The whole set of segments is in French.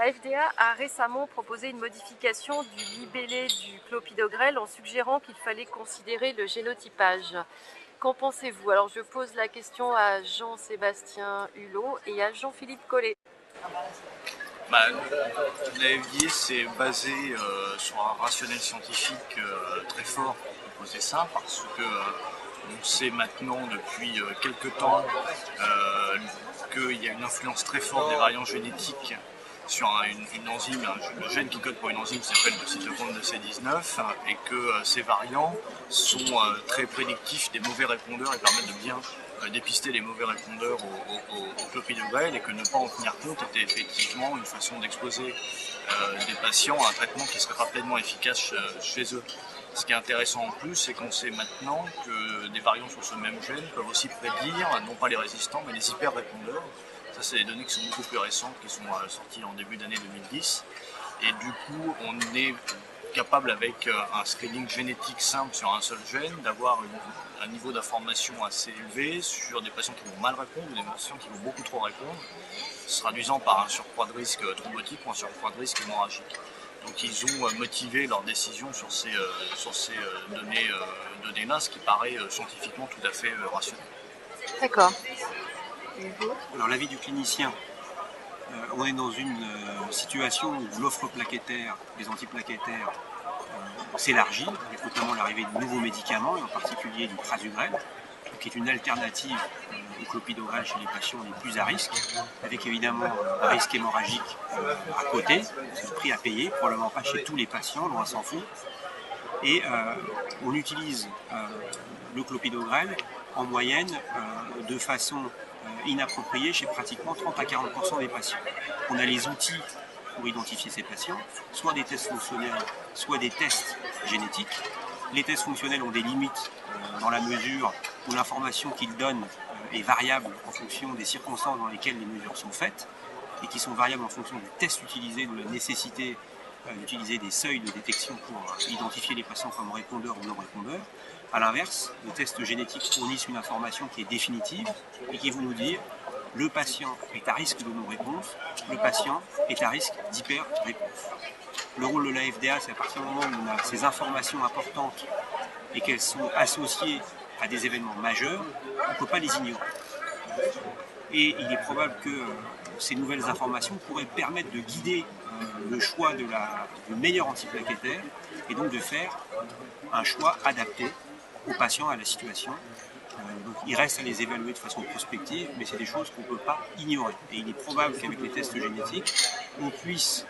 La FDA a récemment proposé une modification du libellé du clopidogrel en suggérant qu'il fallait considérer le génotypage. Qu'en pensez-vous? Alors je pose la question à Jean-Sébastien Hulot et à Jean-Philippe Collet. La FDA s'est basée sur un rationnel scientifique très fort pour proposer ça, parce que on sait maintenant depuis quelques temps qu'il y a une influence très forte des variants génétiques sur une enzyme, le gène qui code pour une enzyme qui s'appelle le cytochrome de C19, et que ces variants sont très prédictifs des mauvais répondeurs et permettent de bien dépister les mauvais répondeurs au clopidogrel, et que ne pas en tenir compte était effectivement une façon d'exposer des patients à un traitement qui serait pas pleinement efficace chez eux. Ce qui est intéressant en plus, c'est qu'on sait maintenant que des variants sur ce même gène peuvent aussi prédire, non pas les résistants, mais les hyper-répondeurs. Ça, c'est des données qui sont beaucoup plus récentes, qui sont sorties en début d'année 2010. Et du coup, on est capable, avec un screening génétique simple sur un seul gène, d'avoir un niveau d'information assez élevé sur des patients qui vont mal répondre ou des patients qui vont beaucoup trop répondre, se traduisant par un surcroît de risque thrombotique ou un surcroît de risque hémorragique. Donc ils ont motivé leur décision sur ces données-là, ce qui paraît scientifiquement tout à fait rationnel. D'accord. Alors l'avis du clinicien, on est dans une situation où l'offre plaquettaire, les antiplaquettaires, s'élargit, avec notamment l'arrivée de nouveaux médicaments, et en particulier du prasugrel, qui est une alternative au clopidogrel chez les patients les plus à risque, avec évidemment un risque hémorragique à côté, c'est le prix à payer, probablement pas chez tous les patients, loin s'en faut. Et on utilise le clopidogrel en moyenne de façon inappropriée chez pratiquement 30 à 40% des patients. On a les outils pour identifier ces patients, soit des tests fonctionnels, soit des tests génétiques. Les tests fonctionnels ont des limites dans la mesure où l'information qu'ils donnent est variable en fonction des circonstances dans lesquelles les mesures sont faites, et qui sont variables en fonction du test utilisé, de la nécessité d'utiliser des seuils de détection pour identifier les patients comme répondeurs ou non répondeurs. A l'inverse, les tests génétiques fournissent une information qui est définitive et qui vont nous dire le patient est à risque de non-réponse, le patient est à risque d'hyper-réponse. Le rôle de la FDA, c'est à partir du moment où on a ces informations importantes et qu'elles sont associées à des événements majeurs, on ne peut pas les ignorer. Et il est probable que ces nouvelles informations pourraient permettre de guider le choix du meilleur antiplaquettaire, et donc de faire un choix adapté aux patients, à la situation. Donc il reste à les évaluer de façon prospective, mais c'est des choses qu'on ne peut pas ignorer. Et il est probable qu'avec les tests génétiques, on puisse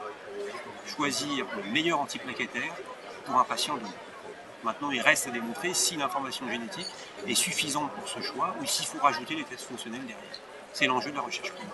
choisir le meilleur antiplaquettaire pour un patient donné. Maintenant, il reste à démontrer si l'information génétique est suffisante pour ce choix, ou s'il faut rajouter les tests fonctionnels derrière. C'est l'enjeu de la recherche clinique.